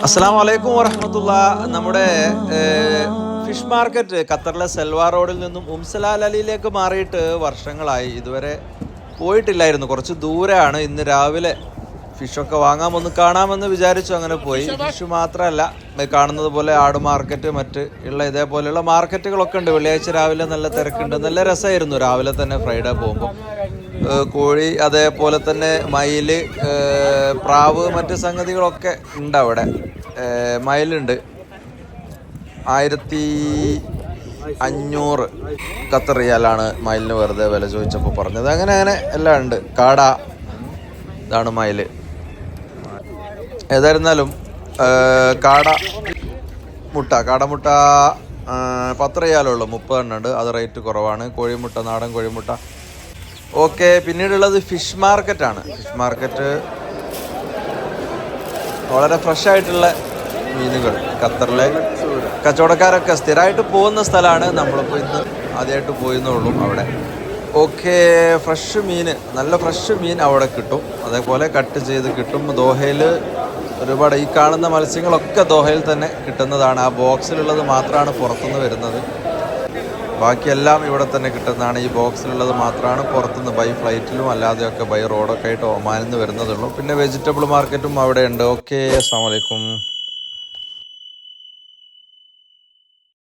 അസ്സലാമു അലൈക്കും വറഹ്മത്തുള്ളാഹി. നമ്മുടെ ഫിഷ് മാർക്കറ്റ് ഖത്തറിലെ സെൽവാ റോഡിൽ നിന്നും ഉംസലാൽ അലിയിലേക്ക് മാറിയിട്ട് വർഷങ്ങളായി. ഇതുവരെ പോയിട്ടില്ലായിരുന്നു, കുറച്ച് ദൂരെയാണ്. ഇന്ന് രാവിലെ ഫിഷൊക്കെ വാങ്ങാമെന്ന് കാണാമെന്ന് വിചാരിച്ചു, അങ്ങനെ പോയി. ഫിഷ് മാത്രമല്ല, കാണുന്നത് പോലെ ആട് മാർക്കറ്റ്, മറ്റ് ഉള്ള ഇതേപോലെയുള്ള മാർക്കറ്റുകളൊക്കെ ഉണ്ട്. വെള്ളിയാഴ്ച രാവിലെ നല്ല തിരക്കുണ്ട്, നല്ല രസമായിരുന്നു രാവിലെ തന്നെ ഫ്രൈഡേ പോകുമ്പോൾ. കോഴി, അതേപോലെ തന്നെ മയില്, പ്രാവ്, മറ്റ് സംഗതികളൊക്കെ ഉണ്ട് അവിടെ. മയിലുണ്ട് 1500 ഖത്തർ റിയാലാണ് മയിലിന് വെറുതെ വില ചോദിച്ചപ്പോൾ പറഞ്ഞത്. അങ്ങനെ എല്ലാം ഉണ്ട്. കാട, ഇതാണ് മയിൽ. ഏതായിരുന്നാലും കാടമുട്ട 10 റിയാലുള്ളൂ, 30 എണ്ണം ഉണ്ട്. അത് റേറ്റ് കുറവാണ്. കോഴിമുട്ട, നാടൻ കോഴിമുട്ട. ഓക്കെ, പിന്നീടുള്ളത് ഫിഷ് മാർക്കറ്റാണ്. ഫിഷ് മാർക്കറ്റ് വളരെ ഫ്രഷ് ആയിട്ടുള്ള മീനുകൾ ഖത്തറിലെ കച്ചവടക്കാരൊക്കെ സ്ഥിരമായിട്ട് പോകുന്ന സ്ഥലമാണ്. നമ്മളിപ്പോൾ ഇന്ന് ആദ്യമായിട്ട് പോയെന്നുള്ളൂ അവിടെ. ഓക്കെ, ഫ്രഷ് മീൻ, നല്ല ഫ്രഷ് മീൻ അവിടെ കിട്ടും. അതേപോലെ കട്ട് ചെയ്ത് കിട്ടും. ദോഹയിൽ ഒരുപാട് ഈ കാണുന്ന മത്സ്യങ്ങളൊക്കെ ദോഹയിൽ തന്നെ കിട്ടുന്നതാണ്. ആ ബോക്സിലുള്ളത് മാത്രമാണ് പുറത്തുനിന്ന് വരുന്നത്. ബാക്കിയെല്ലാം ഇവിടെ തന്നെ കിട്ടുന്നതാണ്. ഈ ബോക്സിലുള്ളത് മാത്രമാണ് പുറത്തുനിന്ന് ബൈ ഫ്ലൈറ്റിലും അല്ലാതെയൊക്കെ ബൈ റോഡൊക്കെ ആയിട്ട് ഒമാനിൽ നിന്ന് വരുന്നതുള്ളൂ. പിന്നെ വെജിറ്റബിൾ മാർക്കറ്റും അവിടെ ഉണ്ട്. ഓക്കെ, അസ്സലാമു അലൈക്കും.